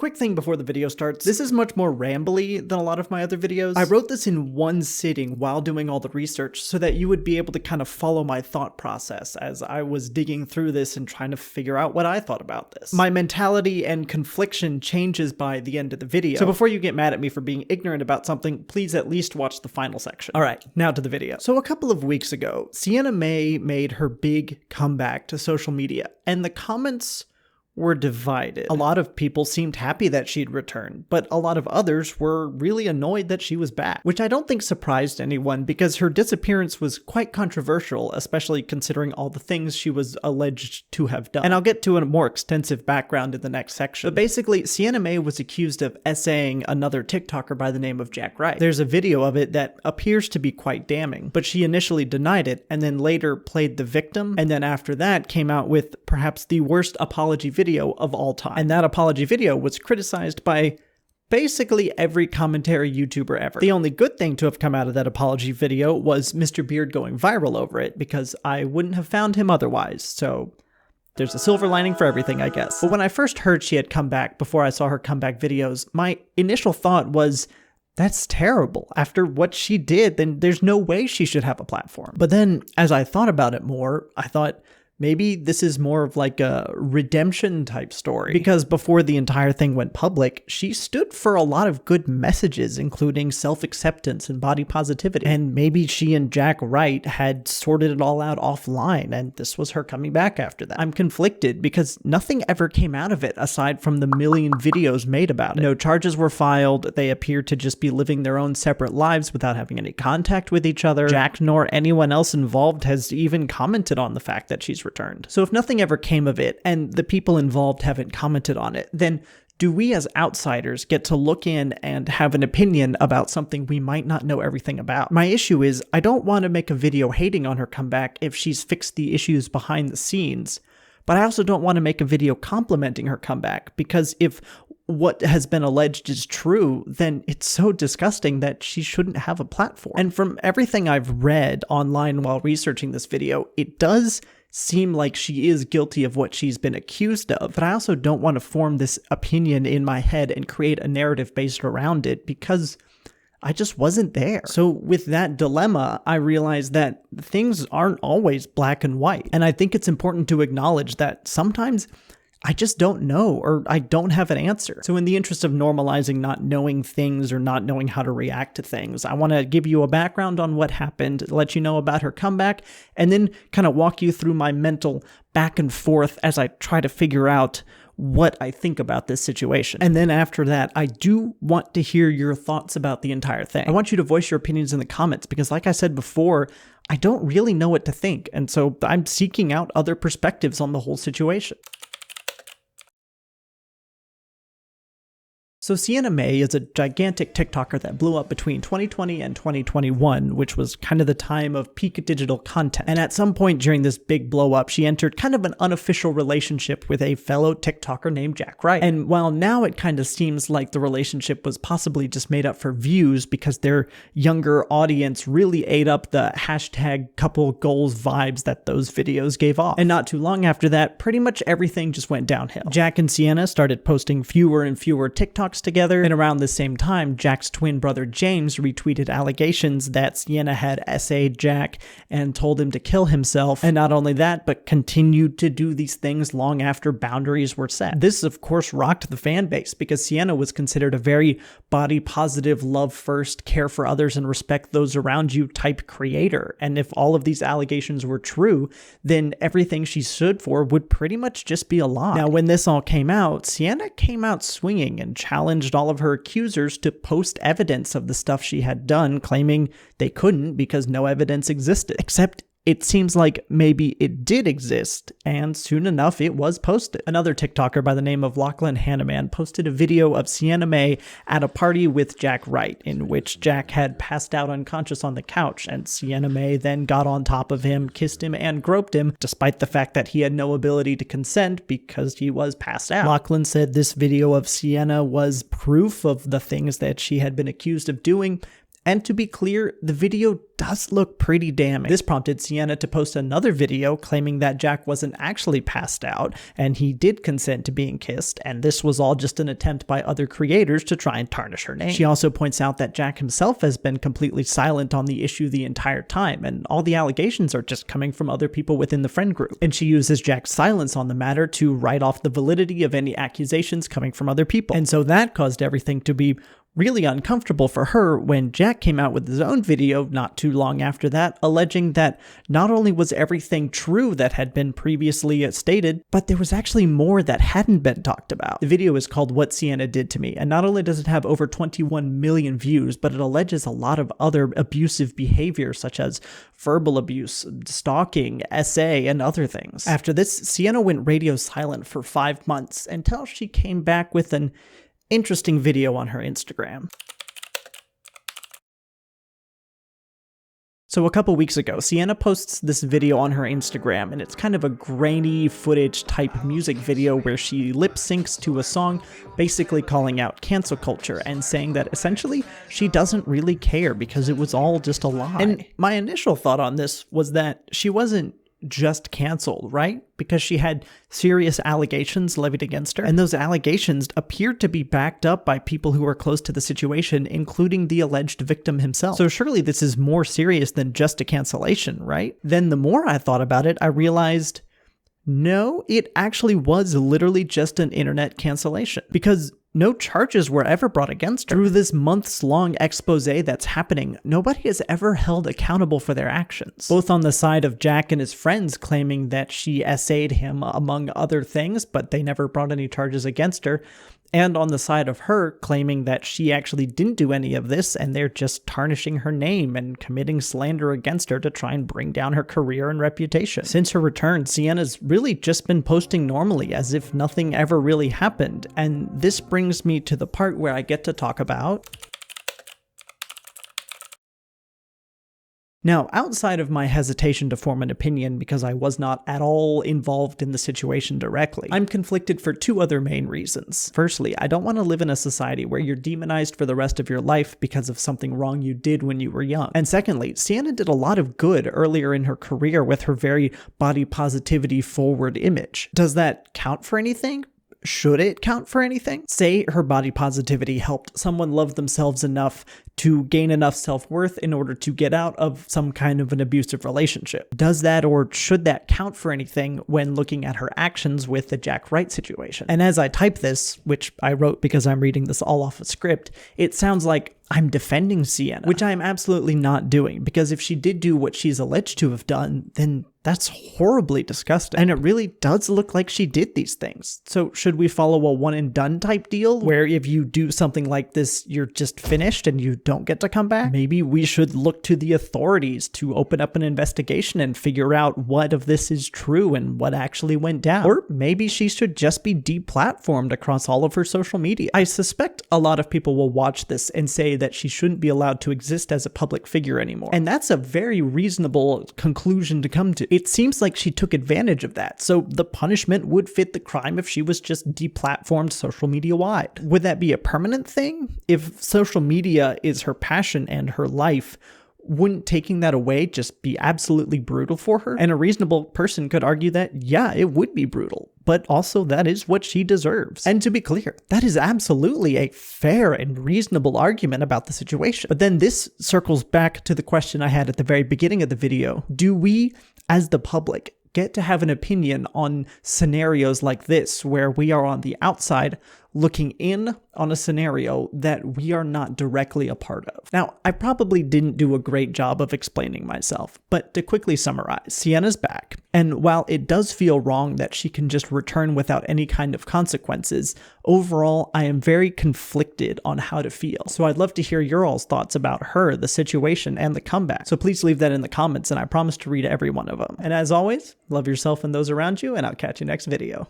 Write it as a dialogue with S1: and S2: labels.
S1: Quick thing before the video starts, this is much more rambly than a lot of my other videos. I wrote this in one sitting while doing all the research so that you would be able to kind of follow my thought process as I was digging through this and trying to figure out what I thought about this. My mentality and confliction changes by the end of the video, so before you get mad at me for being ignorant about something, please at least watch the final section. Alright, now to the video. So a couple of weeks ago, Sienna Mae made her big comeback to social media, and the comments were divided. A lot of people seemed happy that she'd returned, but a lot of others were really annoyed that she was back, which I don't think surprised anyone because her disappearance was quite controversial, especially considering all the things she was alleged to have done. And I'll get to a more extensive background in the next section. But basically, Sienna Mae was accused of essaying another TikToker by the name of Jack Wright. There's a video of it that appears to be quite damning, but she initially denied it and then later played the victim, and then after that came out with perhaps the worst apology video of all time. And that apology video was criticized by basically every commentary YouTuber ever. The only good thing to have come out of that apology video was Mr. Beard going viral over it, because I wouldn't have found him otherwise, so there's a silver lining for everything, I guess. But when I first heard she had come back, before I saw her comeback videos, my initial thought was, that's terrible. After what she did, then there's no way she should have a platform. But then, as I thought about it more, I thought, maybe this is more of like a redemption type story, because before the entire thing went public, she stood for a lot of good messages, including self-acceptance and body positivity. And maybe she and Jack Wright had sorted it all out offline, and this was her coming back after that. I'm conflicted because nothing ever came out of it aside from the million videos made about it. No charges were filed. They appeared to just be living their own separate lives without having any contact with each other. Jack nor anyone else involved has even commented on the fact that she's returned. So if nothing ever came of it, and the people involved haven't commented on it, then do we as outsiders get to look in and have an opinion about something we might not know everything about? My issue is, I don't want to make a video hating on her comeback if she's fixed the issues behind the scenes, but I also don't want to make a video complimenting her comeback, because if what has been alleged is true, then it's so disgusting that she shouldn't have a platform. And from everything I've read online while researching this video, it does seem like she is guilty of what she's been accused of, but I also don't want to form this opinion in my head and create a narrative based around it, because I just wasn't there. So with that dilemma, I realized that things aren't always black and white, and I think it's important to acknowledge that sometimes I just don't know, or I don't have an answer. So in the interest of normalizing not knowing things or not knowing how to react to things, I want to give you a background on what happened, let you know about her comeback, and then kind of walk you through my mental back and forth as I try to figure out what I think about this situation. And then after that, I do want to hear your thoughts about the entire thing. I want you to voice your opinions in the comments, because like I said before, I don't really know what to think, and so I'm seeking out other perspectives on the whole situation. So Sienna Mae is a gigantic TikToker that blew up between 2020 and 2021, which was kind of the time of peak digital content. And at some point during this big blow up, she entered kind of an unofficial relationship with a fellow TikToker named Jack Wright. And while now it kind of seems like the relationship was possibly just made up for views because their younger audience really ate up the hashtag couple goals vibes that those videos gave off. And not too long after that, pretty much everything just went downhill. Jack and Sienna started posting fewer and fewer TikToks together, and around the same time, Jack's twin brother James retweeted allegations that Sienna had essayed Jack and told him to kill himself, and not only that, but continued to do these things long after boundaries were set. This, of course, rocked the fan base, because Sienna was considered a very body positive, love first, care for others, and respect those around you type creator, and if all of these allegations were true, then everything she stood for would pretty much just be a lie. Now, when this all came out, Sienna came out swinging and challenged all of her accusers to post evidence of the stuff she had done, claiming they couldn't because no evidence existed. Except it seems like maybe it did exist, and soon enough it was posted. Another TikToker by the name of Lachlan Hanneman posted a video of Sienna Mae at a party with Jack Wright, in which Jack had passed out unconscious on the couch, and Sienna Mae then got on top of him, kissed him, and groped him, despite the fact that he had no ability to consent because he was passed out. Lachlan said this video of Sienna was proof of the things that she had been accused of doing, And to be clear, the video does look pretty damning. This prompted Sienna to post another video claiming that Jack wasn't actually passed out and he did consent to being kissed, and this was all just an attempt by other creators to try and tarnish her name. She also points out that Jack himself has been completely silent on the issue the entire time, and all the allegations are just coming from other people within the friend group. And she uses Jack's silence on the matter to write off the validity of any accusations coming from other people. And so that caused everything to be really uncomfortable for her when Jack came out with his own video not too long after that, alleging that not only was everything true that had been previously stated, but there was actually more that hadn't been talked about. The video is called What Sienna Did to Me, and not only does it have over 21 million views, but it alleges a lot of other abusive behavior such as verbal abuse, stalking, SA, and other things. After this, Sienna went radio silent for 5 months until she came back with an interesting video on her Instagram. So a couple weeks ago, Sienna posts this video on her Instagram, and it's kind of a grainy footage type music video where she lip syncs to a song, basically calling out cancel culture and saying that essentially she doesn't really care because it was all just a lie. And my initial thought on this was that she wasn't just canceled, right? Because she had serious allegations levied against her, and those allegations appeared to be backed up by people who were close to the situation, including the alleged victim himself. So surely this is more serious than just a cancellation, right? Then the more I thought about it, I realized, no, it actually was literally just an internet cancellation, because no charges were ever brought against her. Through this months-long expose that's happening, nobody is ever held accountable for their actions. Both on the side of Jack and his friends claiming that she essayed him, among other things, but they never brought any charges against her, and on the side of her claiming that she actually didn't do any of this and they're just tarnishing her name and committing slander against her to try and bring down her career and reputation. Since her return, Sienna's really just been posting normally as if nothing ever really happened, and this brings me to the part where I get to talk about Now, outside of my hesitation to form an opinion because I was not at all involved in the situation directly, I'm conflicted for two other main reasons. Firstly, I don't want to live in a society where you're demonized for the rest of your life because of something wrong you did when you were young. And secondly, Sienna did a lot of good earlier in her career with her very body positivity forward image. Does that count for anything? Should it count for anything? Say her body positivity helped someone love themselves enough to gain enough self-worth in order to get out of some kind of an abusive relationship. Does that or should that count for anything when looking at her actions with the Jack Wright situation? And as I type this, which I wrote because I'm reading this all off a script, it sounds like I'm defending Sienna, which I'm absolutely not doing, because if she did do what she's alleged to have done, then that's horribly disgusting. And it really does look like she did these things. So should we follow a one and done type deal where if you do something like this, you're just finished and you don't get to come back? Maybe we should look to the authorities to open up an investigation and figure out what of this is true and what actually went down. Or maybe she should just be deplatformed across all of her social media. I suspect a lot of people will watch this and say that she shouldn't be allowed to exist as a public figure anymore. And that's a very reasonable conclusion to come to. It seems like she took advantage of that, so the punishment would fit the crime if she was just deplatformed social media wide. Would that be a permanent thing? If social media is her passion and her life, wouldn't taking that away just be absolutely brutal for her? And a reasonable person could argue that, yeah, it would be brutal, but also that is what she deserves. And to be clear, that is absolutely a fair and reasonable argument about the situation. But then this circles back to the question I had at the very beginning of the video. Do we, as the public, get to have an opinion on scenarios like this, where we are on the outside looking in on a scenario that we are not directly a part of? Now, I probably didn't do a great job of explaining myself, but to quickly summarize, Sienna's back, and while it does feel wrong that she can just return without any kind of consequences, overall, I am very conflicted on how to feel. So I'd love to hear your all's thoughts about her, the situation, and the comeback. So please leave that in the comments, and I promise to read every one of them. And as always, love yourself and those around you, and I'll catch you next video.